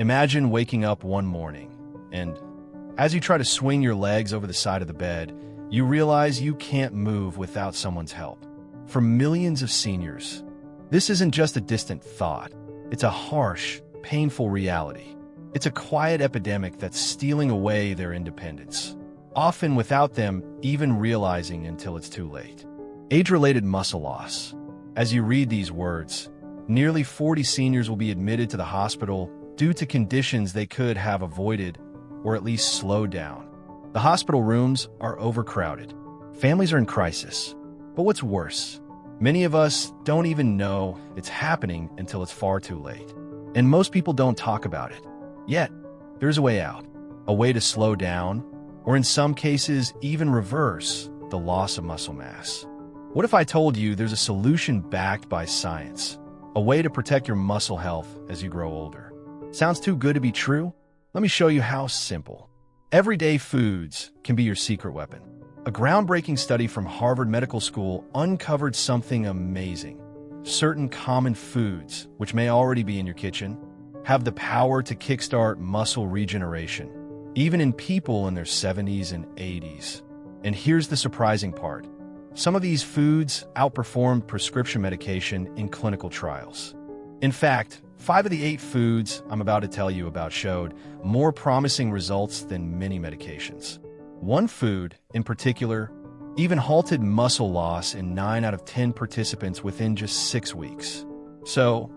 Imagine waking up one morning, and as you try to swing your legs over the side of the bed, you realize you can't move without someone's help. For millions of seniors, this isn't just a distant thought. It's a harsh, painful reality. It's a quiet epidemic that's stealing away their independence, often without them even realizing until it's too late. Age-related muscle loss. As you read these words, nearly 40 seniors will be admitted to the hospital due to conditions they could have avoided or at least slowed down. The hospital rooms are overcrowded. Families are in crisis. But what's worse, many of us don't even know it's happening until it's far too late. And most people don't talk about it. Yet, there's a way out, a way to slow down, or in some cases, even reverse the loss of muscle mass. What if I told you there's a solution backed by science, a way to protect your muscle health as you grow older? Sounds too good to be true? Let me show you how simple. Everyday foods can be your secret weapon. A groundbreaking study from Harvard Medical School uncovered something amazing. Certain common foods, which may already be in your kitchen, have the power to kickstart muscle regeneration, even in people in their 70s and 80s. And here's the surprising part. Some of these foods outperformed prescription medication in clinical trials. In fact, 5 of the 8 foods I'm about to tell you about showed more promising results than many medications. One food, in particular, even halted muscle loss in 9 out of 10 participants within just 6 weeks. So,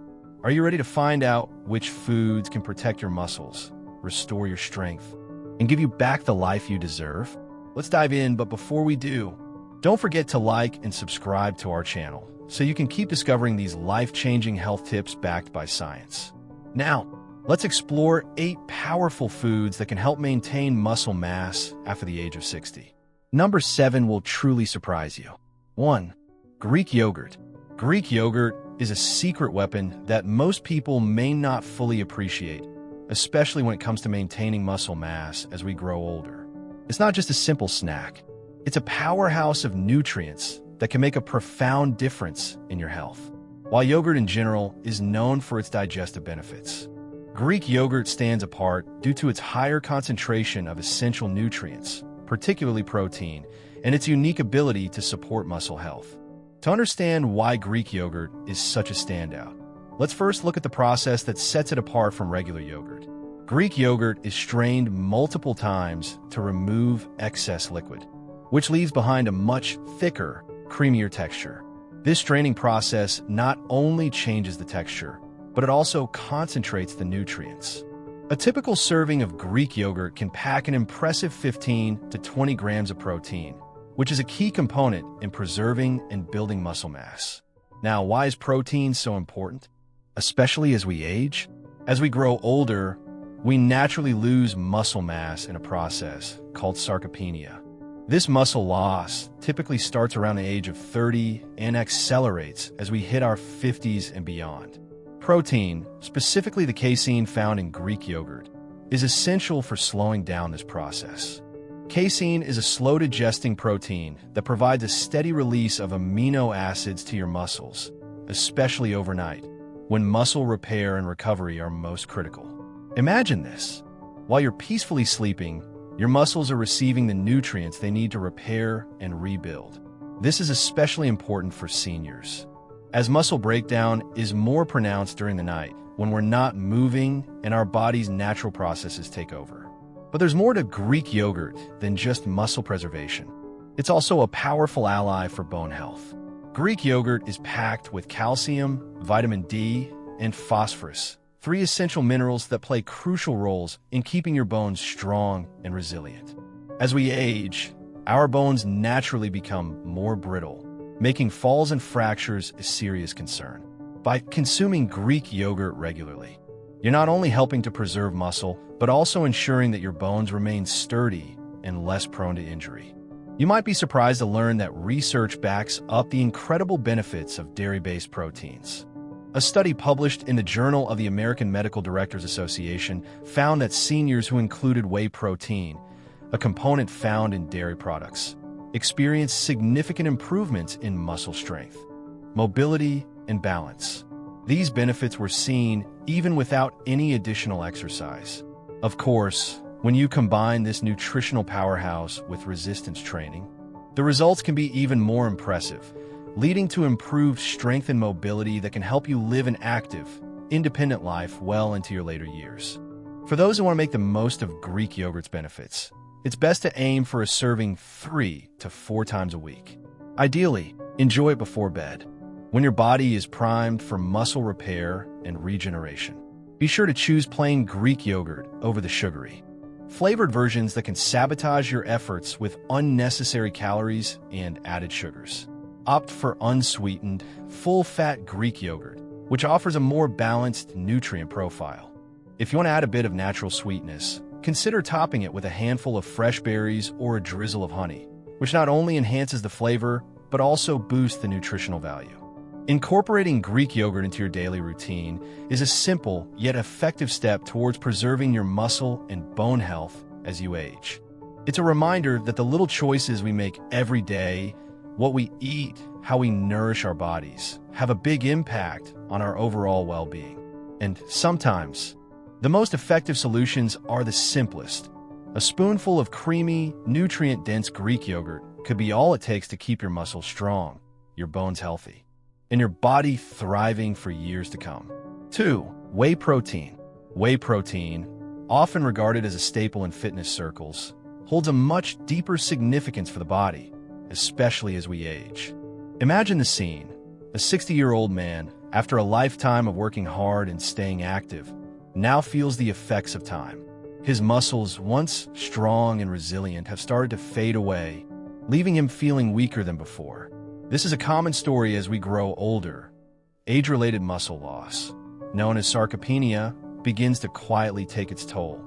are you ready to find out which foods can protect your muscles, restore your strength, and give you back the life you deserve? Let's dive in, but before we do, don't forget to like and subscribe to our channel so you can keep discovering these life-changing health tips backed by science. Now, let's explore 8 powerful foods that can help maintain muscle mass after the age of 60. Number 7 will truly surprise you. 1. Greek yogurt. Greek yogurt is a secret weapon that most people may not fully appreciate, especially when it comes to maintaining muscle mass as we grow older. It's not just a simple snack. It's a powerhouse of nutrients that can make a profound difference in your health. While yogurt in general is known for its digestive benefits, Greek yogurt stands apart due to its higher concentration of essential nutrients, particularly protein, and its unique ability to support muscle health. To understand why Greek yogurt is such a standout, let's first look at the process that sets it apart from regular yogurt. Greek yogurt is strained multiple times to remove excess liquid, which leaves behind a much thicker, creamier texture. This straining process not only changes the texture, but it also concentrates the nutrients. A typical serving of Greek yogurt can pack an impressive 15 to 20 grams of protein, which is a key component in preserving and building muscle mass. Now, why is protein so important? Especially as we age? As we grow older, we naturally lose muscle mass in a process called sarcopenia. This muscle loss typically starts around the age of 30 and accelerates as we hit our 50s and beyond. Protein, specifically the casein found in Greek yogurt, is essential for slowing down this process. Casein is a slow-digesting protein that provides a steady release of amino acids to your muscles, especially overnight, when muscle repair and recovery are most critical. Imagine this. While you're peacefully sleeping, your muscles are receiving the nutrients they need to repair and rebuild. This is especially important for seniors, as muscle breakdown is more pronounced during the night when we're not moving and our body's natural processes take over. But there's more to Greek yogurt than just muscle preservation. It's also a powerful ally for bone health. Greek yogurt is packed with calcium, vitamin D, and phosphorus, 3 essential minerals that play crucial roles in keeping your bones strong and resilient. As we age, our bones naturally become more brittle, making falls and fractures a serious concern. By consuming Greek yogurt regularly, you're not only helping to preserve muscle, but also ensuring that your bones remain sturdy and less prone to injury. You might be surprised to learn that research backs up the incredible benefits of dairy-based proteins. A study published in the Journal of the American Medical Directors Association found that seniors who included whey protein, a component found in dairy products, experienced significant improvements in muscle strength, mobility, and balance. These benefits were seen even without any additional exercise. Of course, when you combine this nutritional powerhouse with resistance training, the results can be even more impressive, leading to improved strength and mobility that can help you live an active, independent life well into your later years. For those who want to make the most of Greek yogurt's benefits, it's best to aim for a serving 3 to 4 times a week. Ideally, enjoy it before bed, when your body is primed for muscle repair and regeneration. Be sure to choose plain Greek yogurt over the sugary, flavored versions that can sabotage your efforts with unnecessary calories and added sugars. Opt for unsweetened, full-fat Greek yogurt, which offers a more balanced nutrient profile. If you want to add a bit of natural sweetness, consider topping it with a handful of fresh berries or a drizzle of honey, which not only enhances the flavor, but also boosts the nutritional value. Incorporating Greek yogurt into your daily routine is a simple yet effective step towards preserving your muscle and bone health as you age. It's a reminder that the little choices we make every day, what we eat, how we nourish our bodies, have a big impact on our overall well-being. And sometimes, the most effective solutions are the simplest. A spoonful of creamy, nutrient-dense Greek yogurt could be all it takes to keep your muscles strong, your bones healthy, and your body thriving for years to come. 2. Whey protein. Whey protein, often regarded as a staple in fitness circles, holds a much deeper significance for the body, especially as we age. Imagine the scene. A 60-year-old man, after a lifetime of working hard and staying active, now feels the effects of time. His muscles, once strong and resilient, have started to fade away, leaving him feeling weaker than before. This is a common story as we grow older. Age-related muscle loss, known as sarcopenia, begins to quietly take its toll.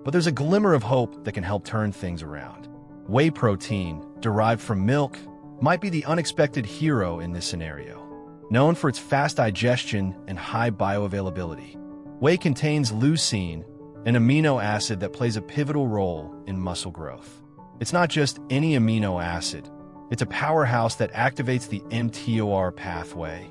But there's a glimmer of hope that can help turn things around. Whey protein, derived from milk, might be the unexpected hero in this scenario. Known for its fast digestion and high bioavailability, whey contains leucine, an amino acid that plays a pivotal role in muscle growth. It's not just any amino acid. It's a powerhouse that activates the mTOR pathway,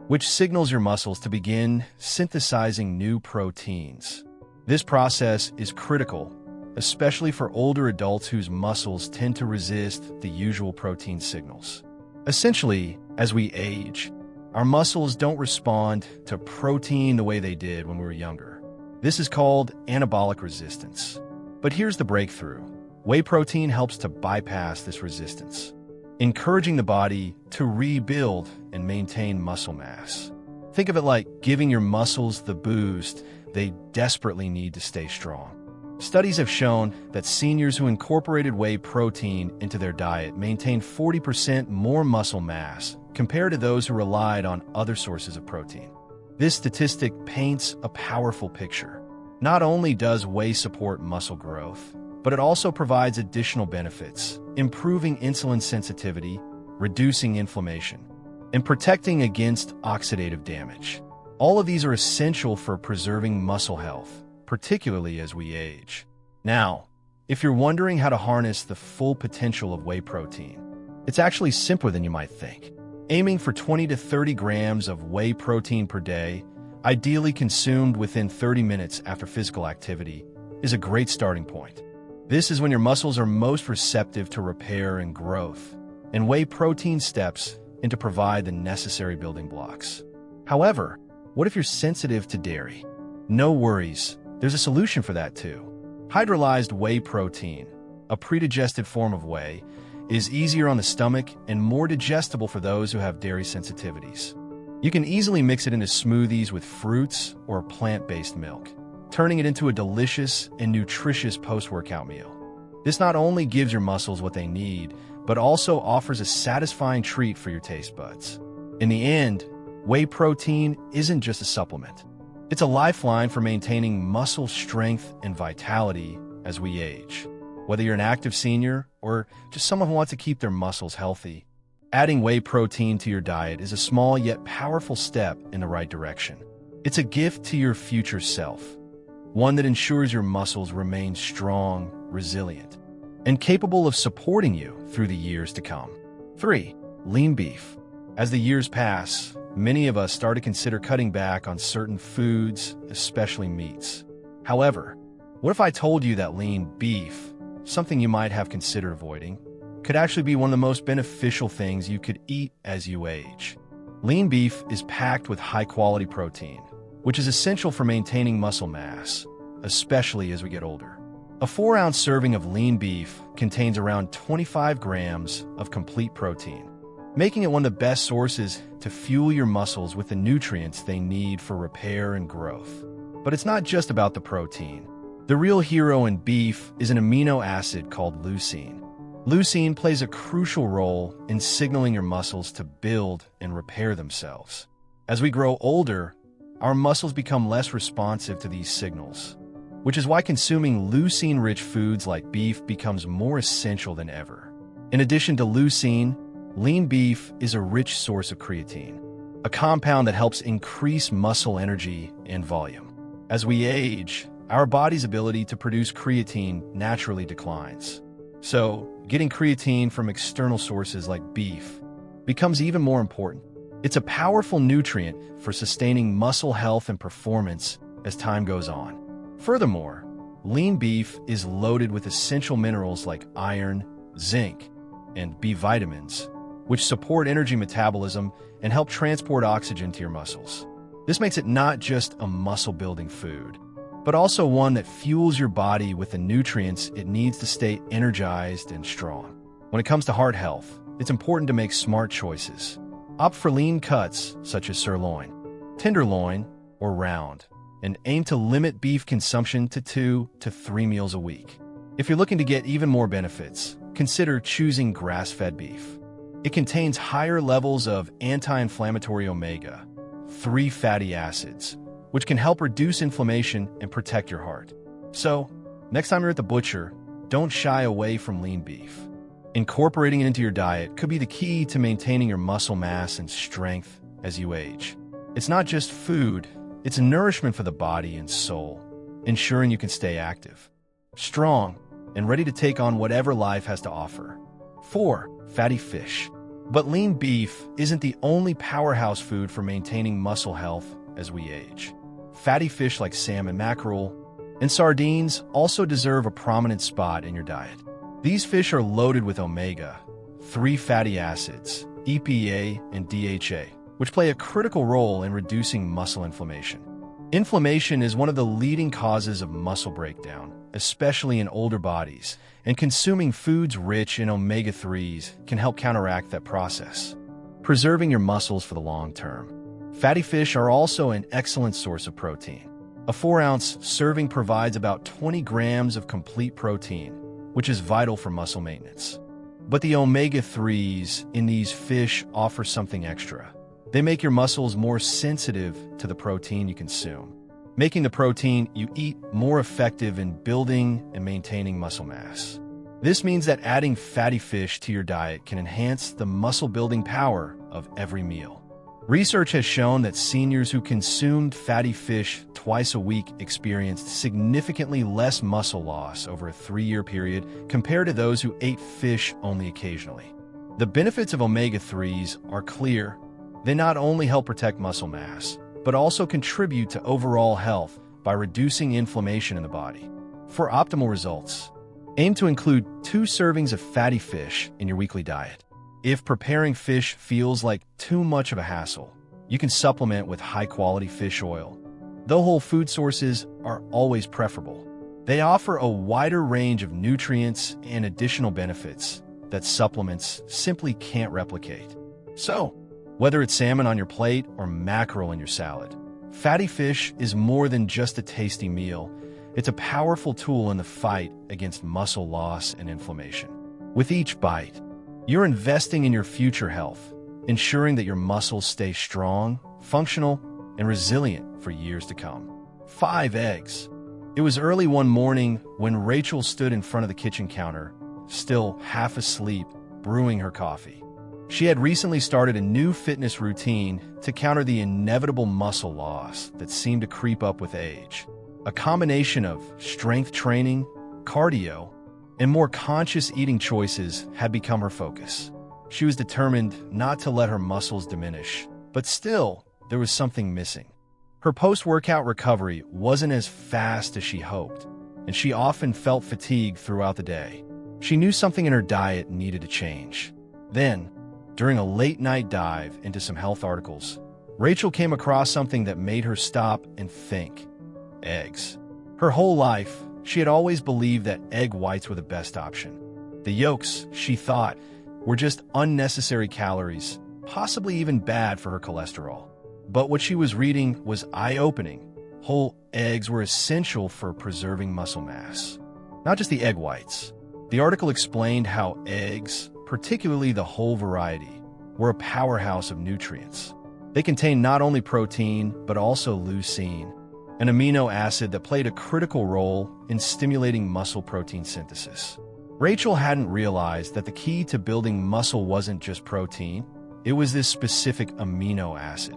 which signals your muscles to begin synthesizing new proteins. This process is critical, especially for older adults whose muscles tend to resist the usual protein signals. Essentially, as we age, our muscles don't respond to protein the way they did when we were younger. This is called anabolic resistance. But here's the breakthrough. Whey protein helps to bypass this resistance, encouraging the body to rebuild and maintain muscle mass. Think of it like giving your muscles the boost they desperately need to stay strong. Studies have shown that seniors who incorporated whey protein into their diet maintained 40% more muscle mass compared to those who relied on other sources of protein. This statistic paints a powerful picture. Not only does whey support muscle growth, but it also provides additional benefits, improving insulin sensitivity, reducing inflammation, and protecting against oxidative damage. All of these are essential for preserving muscle health, particularly as we age. Now, if you're wondering how to harness the full potential of whey protein, it's actually simpler than you might think. Aiming for 20 to 30 grams of whey protein per day, ideally consumed within 30 minutes after physical activity, is a great starting point. This is when your muscles are most receptive to repair and growth, and whey protein steps in to provide the necessary building blocks. However, what if you're sensitive to dairy? No worries, there's a solution for that too. Hydrolyzed whey protein, a predigested form of whey, is easier on the stomach and more digestible for those who have dairy sensitivities. You can easily mix it into smoothies with fruits or plant-based milk, turning it into a delicious and nutritious post-workout meal. This not only gives your muscles what they need, but also offers a satisfying treat for your taste buds. In the end, whey protein isn't just a supplement. It's a lifeline for maintaining muscle strength and vitality as we age. Whether you're an active senior or just someone who wants to keep their muscles healthy, adding whey protein to your diet is a small yet powerful step in the right direction. It's a gift to your future self, one that ensures your muscles remain strong, resilient, and capable of supporting you through the years to come. 3. Lean beef. As the years pass, many of us start to consider cutting back on certain foods, especially meats. However, what if I told you that lean beef, something you might have considered avoiding, could actually be one of the most beneficial things you could eat as you age? Lean beef is packed with high-quality protein, which is essential for maintaining muscle mass, especially as we get older. A 4-ounce serving of lean beef contains around 25 grams of complete protein, making it one of the best sources to fuel your muscles with the nutrients they need for repair and growth. But it's not just about the protein. The real hero in beef is an amino acid called leucine. Leucine plays a crucial role in signaling your muscles to build and repair themselves. As we grow older, our muscles become less responsive to these signals, which is why consuming leucine-rich foods like beef becomes more essential than ever. In addition to leucine, lean beef is a rich source of creatine, a compound that helps increase muscle energy and volume. As we age, our body's ability to produce creatine naturally declines. So, getting creatine from external sources like beef becomes even more important. It's a powerful nutrient for sustaining muscle health and performance as time goes on. Furthermore, lean beef is loaded with essential minerals like iron, zinc, and B vitamins, which support energy metabolism and help transport oxygen to your muscles. This makes it not just a muscle-building food, but also one that fuels your body with the nutrients it needs to stay energized and strong. When it comes to heart health, it's important to make smart choices. Opt for lean cuts such as sirloin, tenderloin, or round, and aim to limit beef consumption to 2 to 3 meals a week. If you're looking to get even more benefits, consider choosing grass-fed beef. It contains higher levels of anti-inflammatory omega-3 fatty acids, which can help reduce inflammation and protect your heart. So, next time you're at the butcher, don't shy away from lean beef. Incorporating it into your diet could be the key to maintaining your muscle mass and strength as you age. It's not just food, it's nourishment for the body and soul, ensuring you can stay active, strong, and ready to take on whatever life has to offer. 4. Fatty fish. But lean beef isn't the only powerhouse food for maintaining muscle health as we age. Fatty fish like salmon, mackerel, and sardines also deserve a prominent spot in your diet. These fish are loaded with omega-3 fatty acids, EPA and DHA, which play a critical role in reducing muscle inflammation. Inflammation is one of the leading causes of muscle breakdown, especially in older bodies, and consuming foods rich in omega-3s can help counteract that process, preserving your muscles for the long term. Fatty fish are also an excellent source of protein. A 4-ounce serving provides about 20 grams of complete protein, which is vital for muscle maintenance. But the omega-3s in these fish offer something extra. They make your muscles more sensitive to the protein you consume, making the protein you eat more effective in building and maintaining muscle mass. This means that adding fatty fish to your diet can enhance the muscle-building power of every meal. Research has shown that seniors who consumed fatty fish twice a week experienced significantly less muscle loss over a 3-year period compared to those who ate fish only occasionally. The benefits of omega-3s are clear. They not only help protect muscle mass, but also contribute to overall health by reducing inflammation in the body. For optimal results, aim to include 2 servings of fatty fish in your weekly diet. If preparing fish feels like too much of a hassle, you can supplement with high-quality fish oil. Though whole food sources are always preferable, they offer a wider range of nutrients and additional benefits that supplements simply can't replicate. So, whether it's salmon on your plate or mackerel in your salad, fatty fish is more than just a tasty meal. It's a powerful tool in the fight against muscle loss and inflammation. With each bite, you're investing in your future health, ensuring that your muscles stay strong, functional, and resilient for years to come. 5 eggs. It was early one morning when Rachel stood in front of the kitchen counter, still half asleep, brewing her coffee. She had recently started a new fitness routine to counter the inevitable muscle loss that seemed to creep up with age. A combination of strength training, cardio, and more conscious eating choices had become her focus. She was determined not to let her muscles diminish, But still, there was something missing. Her post-workout recovery wasn't as fast as she hoped, and she often felt fatigued throughout the day. She knew something in her diet needed to change. Then, during a late-night dive into some health articles, Rachel came across something that made her stop and think. Eggs. Her whole life, she had always believed that egg whites were the best option. The yolks, she thought, were just unnecessary calories, possibly even bad for her cholesterol. But what she was reading was eye-opening. Whole eggs were essential for preserving muscle mass. Not just the egg whites. The article explained how eggs, particularly the whole variety, were a powerhouse of nutrients. They contain not only protein, but also leucine, an amino acid that played a critical role in stimulating muscle protein synthesis. Rachel hadn't realized that the key to building muscle wasn't just protein, it was this specific amino acid.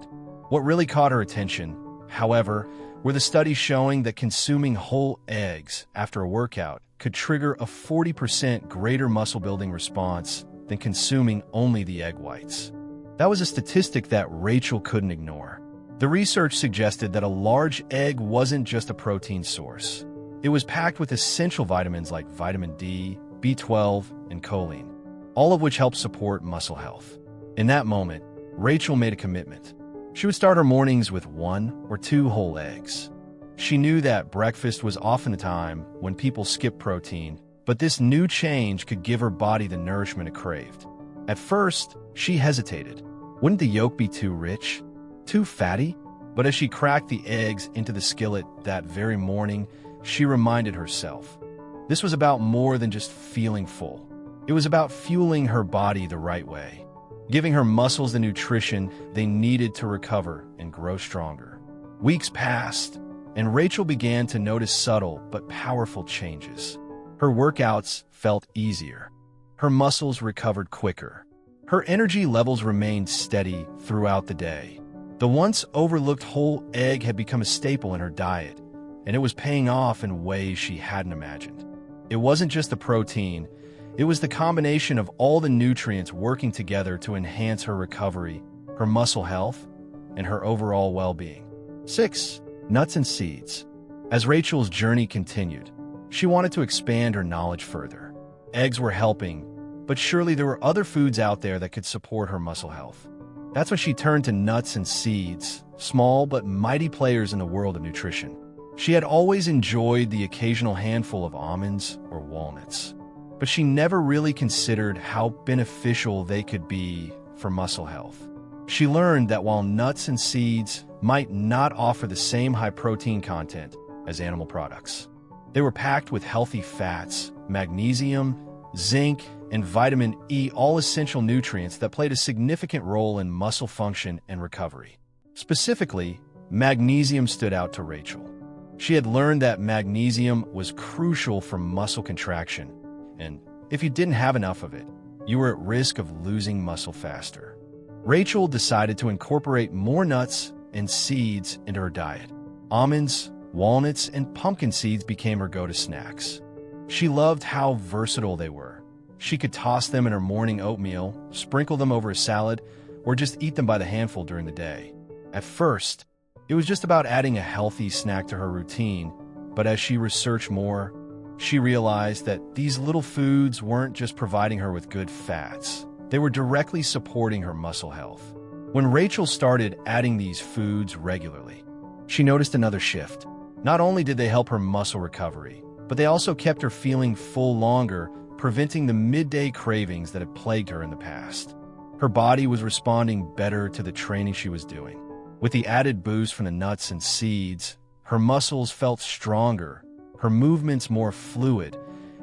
What really caught her attention, however, were the studies showing that consuming whole eggs after a workout could trigger a 40% greater muscle-building response than consuming only the egg whites. That was a statistic that Rachel couldn't ignore. The research suggested that a large egg wasn't just a protein source. It was packed with essential vitamins like vitamin D, B12, and choline, all of which help support muscle health. In that moment, Rachel made a commitment. She would start her mornings with 1 or 2 whole eggs. She knew that breakfast was often the time when people skip protein, but this new change could give her body the nourishment it craved. At first, she hesitated. Wouldn't the yolk be too rich? Too fatty? But as she cracked the eggs into the skillet that very morning, she reminded herself. This was about more than just feeling full. It was about fueling her body the right way, giving her muscles the nutrition they needed to recover and grow stronger. Weeks passed, and Rachel began to notice subtle but powerful changes. Her workouts felt easier. Her muscles recovered quicker. Her energy levels remained steady throughout the day. The once overlooked whole egg had become a staple in her diet, and it was paying off in ways she hadn't imagined. It wasn't just the protein, it was the combination of all the nutrients working together to enhance her recovery, her muscle health, and her overall well-being. 6. Nuts and seeds. As Rachel's journey continued, she wanted to expand her knowledge further. Eggs were helping, but surely there were other foods out there that could support her muscle health. That's when she turned to nuts and seeds, small but mighty players in the world of nutrition. She had always enjoyed the occasional handful of almonds or walnuts, but she never really considered how beneficial they could be for muscle health. She learned that while nuts and seeds might not offer the same high protein content as animal products, they were packed with healthy fats, magnesium, zinc, and vitamin E, all essential nutrients that played a significant role in muscle function and recovery. Specifically, magnesium stood out to Rachel. She had learned that magnesium was crucial for muscle contraction, and if you didn't have enough of it, you were at risk of losing muscle faster. Rachel decided to incorporate more nuts and seeds into her diet. Almonds, walnuts, and pumpkin seeds became her go-to snacks. She loved how versatile they were. She could toss them in her morning oatmeal, sprinkle them over a salad, or just eat them by the handful during the day. At first, it was just about adding a healthy snack to her routine, but as she researched more, she realized that these little foods weren't just providing her with good fats. They were directly supporting her muscle health. When Rachel started adding these foods regularly, she noticed another shift. Not only did they help her muscle recovery, but they also kept her feeling full longer, preventing the midday cravings that had plagued her in the past. Her body was responding better to the training she was doing. With the added boost from the nuts and seeds, her muscles felt stronger, her movements more fluid,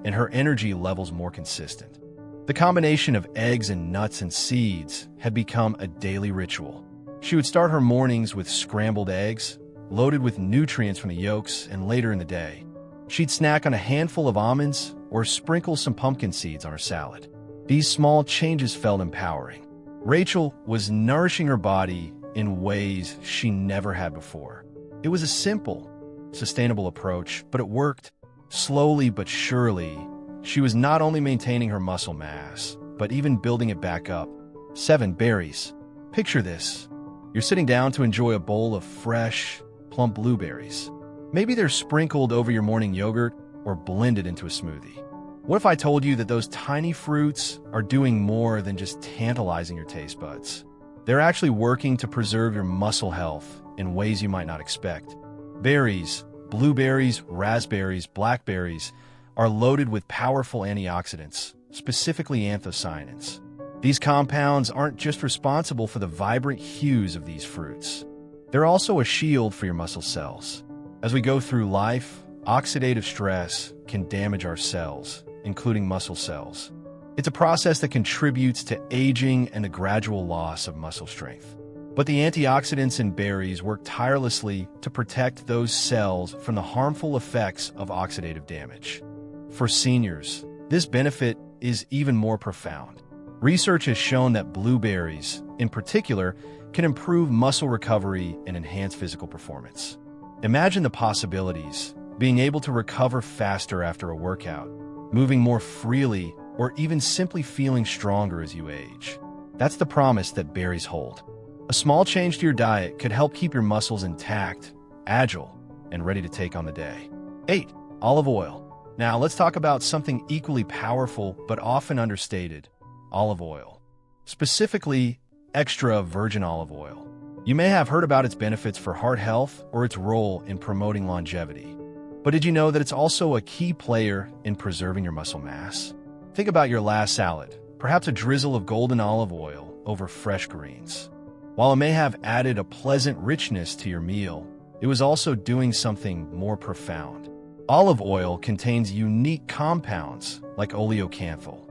and her energy levels more consistent. The combination of eggs and nuts and seeds had become a daily ritual. She would start her mornings with scrambled eggs, loaded with nutrients from the yolks, and later in the day, she'd snack on a handful of almonds or sprinkle some pumpkin seeds on her salad. These small changes felt empowering. Rachel was nourishing her body in ways she never had before. It was a simple, sustainable approach, but it worked. Slowly but surely, she was not only maintaining her muscle mass, but even building it back up. 7. Berries. Picture this. You're sitting down to enjoy a bowl of fresh, plump blueberries. Maybe they're sprinkled over your morning yogurt or blended into a smoothie. What if I told you that those tiny fruits are doing more than just tantalizing your taste buds? They're actually working to preserve your muscle health in ways you might not expect. Berries, blueberries, raspberries, blackberries are loaded with powerful antioxidants, specifically anthocyanins. These compounds aren't just responsible for the vibrant hues of these fruits. They're also a shield for your muscle cells. As we go through life, oxidative stress can damage our cells, including muscle cells. It's a process that contributes to aging and the gradual loss of muscle strength. But the antioxidants in berries work tirelessly to protect those cells from the harmful effects of oxidative damage. For seniors, this benefit is even more profound. Research has shown that blueberries, in particular, can improve muscle recovery and enhance physical performance. Imagine the possibilities: being able to recover faster after a workout, moving more freely, or even simply feeling stronger as you age. That's the promise that berries hold. A small change to your diet could help keep your muscles intact, agile, and ready to take on the day. 8. Olive oil. Now let's talk about something equally powerful but often understated: olive oil. Specifically, extra virgin olive oil. You may have heard about its benefits for heart health or its role in promoting longevity. But did you know that it's also a key player in preserving your muscle mass? Think about your last salad, perhaps a drizzle of golden olive oil over fresh greens. While it may have added a pleasant richness to your meal, it was also doing something more profound. Olive oil contains unique compounds like oleocanthal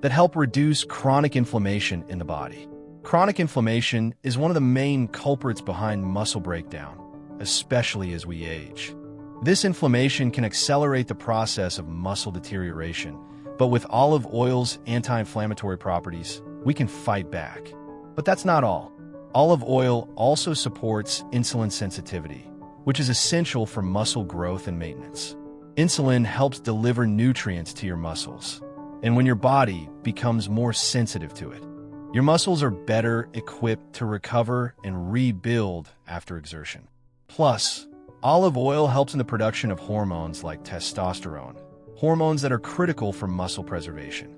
that help reduce chronic inflammation in the body. Chronic inflammation is one of the main culprits behind muscle breakdown, especially as we age. This inflammation can accelerate the process of muscle deterioration, but with olive oil's anti-inflammatory properties, we can fight back. But that's not all. Olive oil also supports insulin sensitivity, which is essential for muscle growth and maintenance. Insulin helps deliver nutrients to your muscles, and when your body becomes more sensitive to it, your muscles are better equipped to recover and rebuild after exertion. Plus, olive oil helps in the production of hormones like testosterone, hormones that are critical for muscle preservation.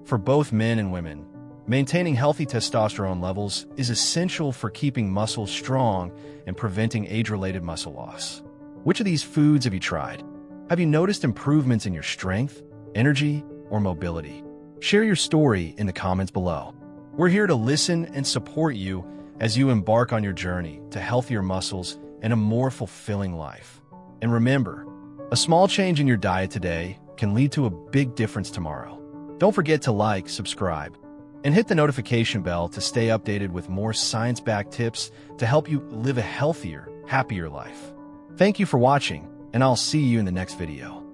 For both men and women, maintaining healthy testosterone levels is essential for keeping muscles strong and preventing age-related muscle loss. Which of these foods have you tried? Have you noticed improvements in your strength, energy, or mobility? Share your story in the comments below. We're here to listen and support you as you embark on your journey to healthier muscles and a more fulfilling life. And remember, a small change in your diet today can lead to a big difference tomorrow. Don't forget to like, subscribe, and hit the notification bell to stay updated with more science-backed tips to help you live a healthier, happier life. Thank you for watching, and I'll see you in the next video.